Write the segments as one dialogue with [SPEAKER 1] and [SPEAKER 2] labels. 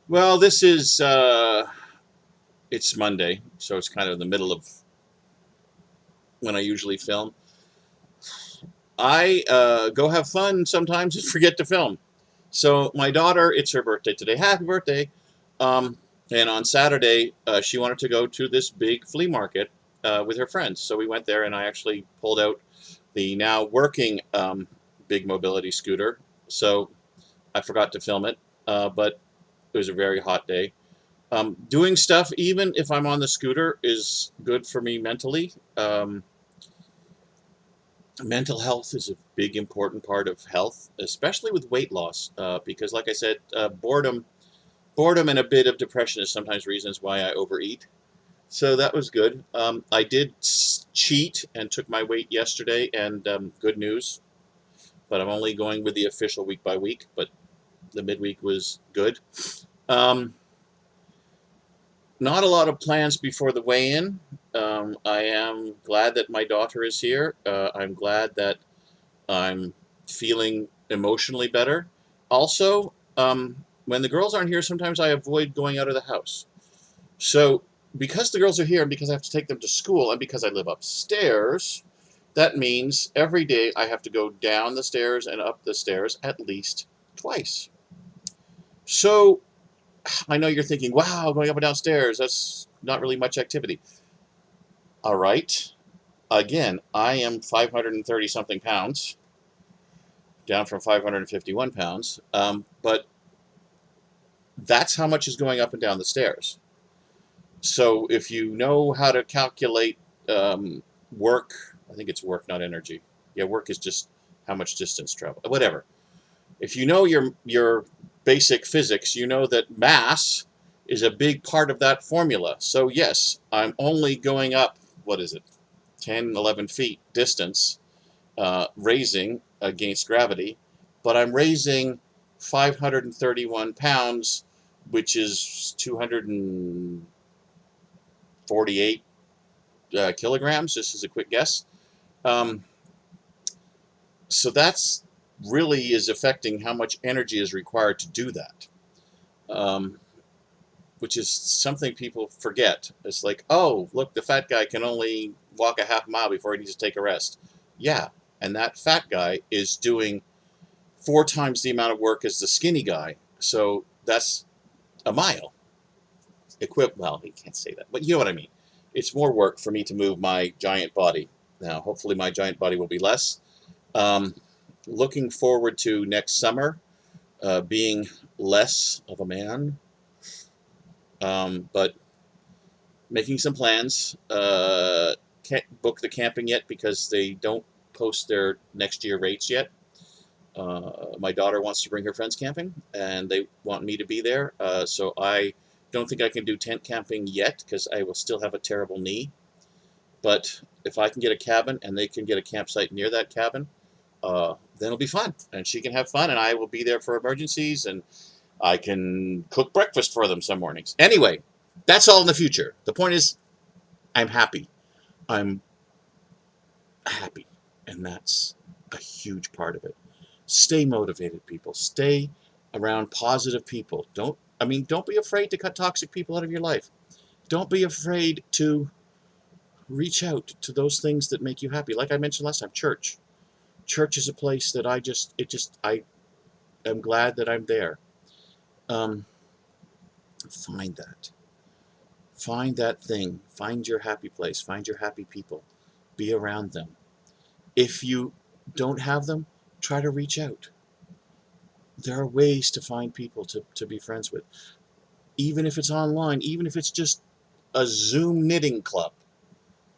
[SPEAKER 1] Well, this is it's Monday, so it's kind of the middle of when I usually film. I go have fun sometimes and forget to film. So my daughter, it's her birthday today. Happy birthday! Um, and on Saturday, she wanted to go to this big flea market with her friends. So we went there, and I actually pulled out the now working big mobility scooter. So I forgot to film it, but it was a very hot day. Doing stuff, even if I'm on the scooter, is good for me mentally. Mental health is a big, important part of health, especially with weight loss, because, like I said, boredom, and a bit of depression is sometimes reasons why I overeat. So that was good. I did cheat and took my weight yesterday, and good news. But I'm only going with the official week by week. But the midweek was good. Um, Not a lot of plans before the weigh-in. I am glad that my daughter is here. I'm glad that I'm feeling emotionally better. Also, when the girls aren't here, sometimes I avoid going out of the house. So, because the girls are here and because I have to take them to school and because I live upstairs, that means every day I have to go down the stairs and up the stairs at least twice. So, I know you're thinking, wow, going up and downstairs, that's not really much activity. All right. Again, I am 530 something pounds, down from 551 pounds. But that's how much is going up and down the stairs. So if you know how to calculate work, I think it's work, not energy. Yeah, work is just how much distance travel, whatever. If you know your basic physics, you know that mass is a big part of that formula. So yes, I'm only going up, what is it, 10, 11 feet distance, raising against gravity, but I'm raising 531 pounds, which is 248 kilograms, just as a quick guess. Um, so that's really is affecting how much energy is required to do that, um, which is something people forget. It's like, oh, look, the fat guy can only walk a half mile before he needs to take a rest. Yeah, and that fat guy is doing four times the amount of work as the skinny guy. So that's a mile. Well, he can't say that, but you know what I mean. It's more work for me to move my giant body. Now, hopefully, my giant body will be less. Um, Looking forward to next summer being less of a man, but making some plans. Can't book the camping yet because they don't post their next year rates yet. My daughter wants to bring her friends camping, and they want me to be there. So I don't think I can do tent camping yet because I will still have a terrible knee. But if I can get a cabin and they can get a campsite near that cabin, then it'll be fun, and she can have fun, and I will be there for emergencies, and I can cook breakfast for them some mornings. Anyway, that's all in the future. The point is, I'm happy. I'm happy, and that's a huge part of it. Stay motivated, people. Stay around positive people. Don't be afraid to cut toxic people out of your life. Don't be afraid to reach out to those things that make you happy. Like I mentioned last time, church. Church is a place that I am glad that I'm there. Um, find that. Find that thing. Find your happy place. Find your happy people. Be around them. If you don't have them, try to reach out. There are ways to find people to be friends with. Even if it's online, even if it's just a Zoom knitting club,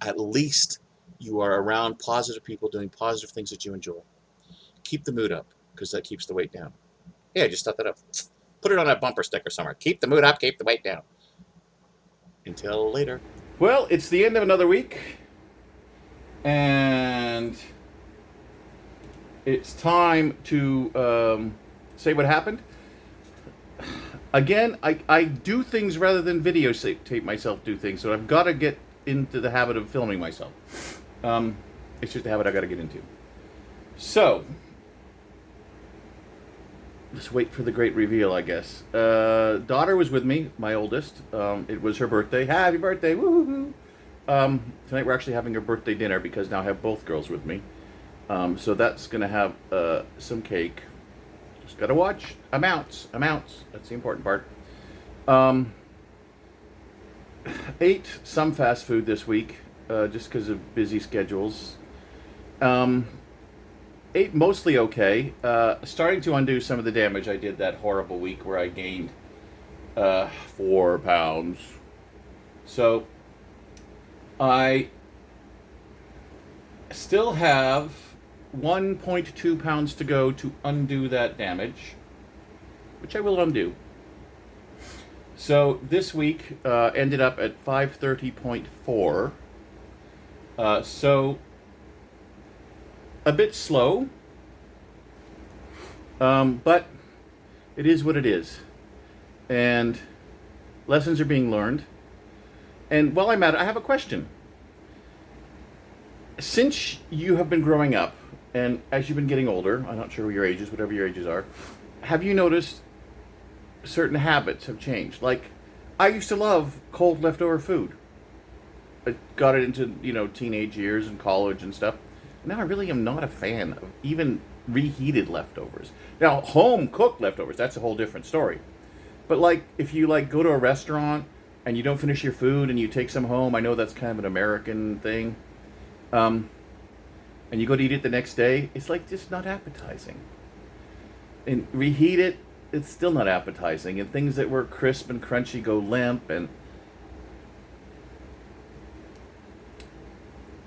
[SPEAKER 1] at least you are around positive people doing positive things that you enjoy. Keep the mood up because that keeps the weight down. Yeah, I just thought that up. Put it on a bumper sticker somewhere. Keep the mood up, keep the weight down. Until later. Well, it's the end of another week, and it's time to say what happened. Again, I do things rather than videotape myself do things, so I've got to get into the habit of filming myself. Um, it's just a habit I got to get into. So,
[SPEAKER 2] Just wait for the great reveal, I guess. Daughter was with me, my oldest. It was her birthday. Happy birthday! Woo! Tonight we're actually having a birthday dinner because now I have both girls with me. So that's gonna have some cake. Just gotta watch amounts. That's the important part. Um, ate some fast food this week, just because of busy schedules. Um, ate mostly okay. Starting to undo some of the damage I did that horrible week where I gained 4 pounds. So I still have 1.2 pounds to go to undo that damage, which I will undo. So this week ended up at 530.4. So a bit slow, but it is what it is. And lessons are being learned. And while I'm at it, I have a question. Since you have been growing up, and as you've been getting older, I'm not sure what your age is, whatever your ages are, have you noticed certain habits have changed? Like, I used to love cold leftover food. I got it into, teenage years and college and stuff. Now I really am not a fan of even reheated leftovers. Now, home cooked leftovers, that's a whole different story. But like if you like go to a restaurant and you don't finish your food and you take some home, I know that's kind of an American thing. Um, and you go to eat it the next day, it's like just not appetizing. And reheat it, it's still not appetizing. And things that were crisp and crunchy go limp. And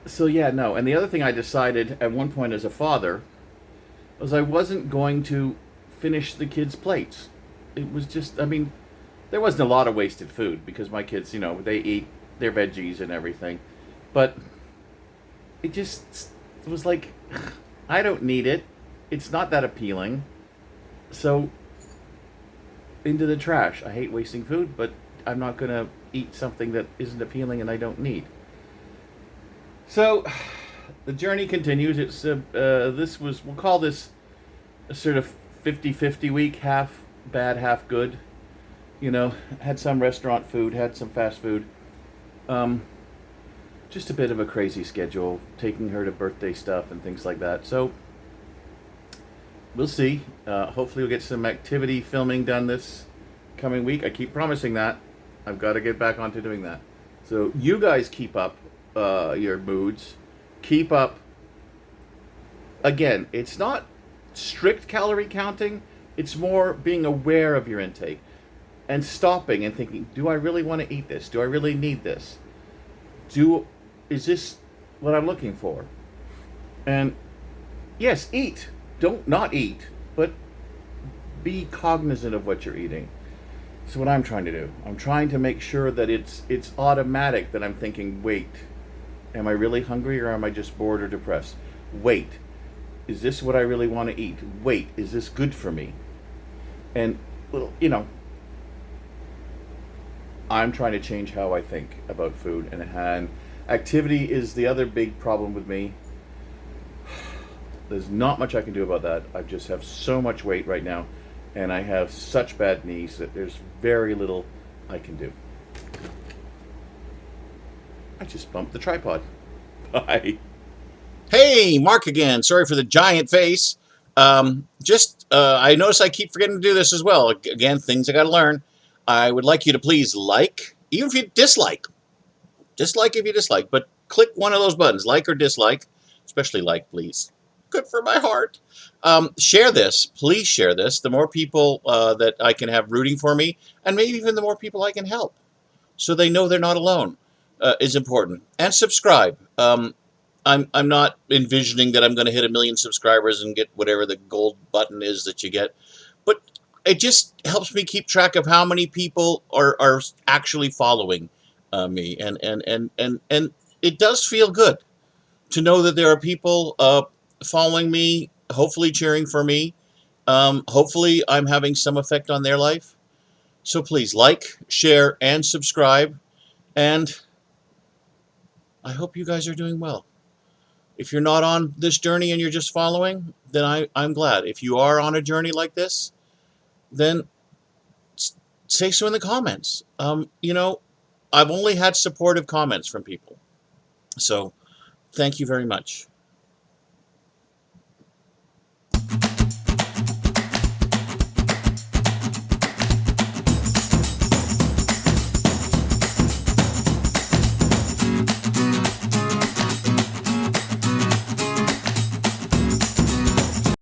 [SPEAKER 2] so, yeah, no. And the other thing I decided at one point as a father was I wasn't going to finish the kids' plates. It was just, I mean, there wasn't a lot of wasted food because my kids, they eat their veggies and everything. But it just was like, I don't need it. It's not that appealing. So into the trash. I hate wasting food, but I'm not going to eat something that isn't appealing and I don't need. So the journey continues. It's we'll call this a sort of 50-50 week, half bad, half good. Had some restaurant food, had some fast food. Um, just a bit of a crazy schedule, taking her to birthday stuff and things like that. So we'll see. Hopefully, we'll get some activity filming done this coming week. I keep promising that. I've got to get back onto doing that. So you guys keep up your moods. Keep up. Again, it's not strict calorie counting. It's more being aware of your intake and stopping and thinking, do I really want to eat this? Do I really need this? Is this what I'm looking for? And yes, eat. Don't not eat, but be cognizant of what you're eating. That's what I'm trying to do. I'm trying to make sure that it's automatic that I'm thinking, wait, am I really hungry or am I just bored or depressed? Wait, is this what I really want to eat? Wait, is this good for me? And well, I'm trying to change how I think about food, and activity is the other big problem with me. There's not much I can do about that. I just have so much weight right now, and I have such bad knees that there's very little I can do. I just bumped the tripod. Bye.
[SPEAKER 1] Hey, Mark again. Sorry for the giant face. I notice I keep forgetting to do this as well. Again, things I got to learn. I would like you to please like, even if you dislike if you dislike, but click one of those buttons, like or dislike, especially like, please. Good for my heart. Share this. Please share this. The more people that I can have rooting for me, and maybe even the more people I can help, so they know they're not alone, is important. And subscribe. I'm not envisioning that I'm going to hit 1 million subscribers and get whatever the gold button is that you get, but it just helps me keep track of how many people are actually following me, and it does feel good to know that there are people following me, hopefully cheering for me. Hopefully, I'm having some effect on their life. So please like, share, and subscribe. And I hope you guys are doing well. If you're not on this journey and you're just following, then I'm glad. If you are on a journey like this, then say so in the comments. I've only had supportive comments from people. So thank you very much.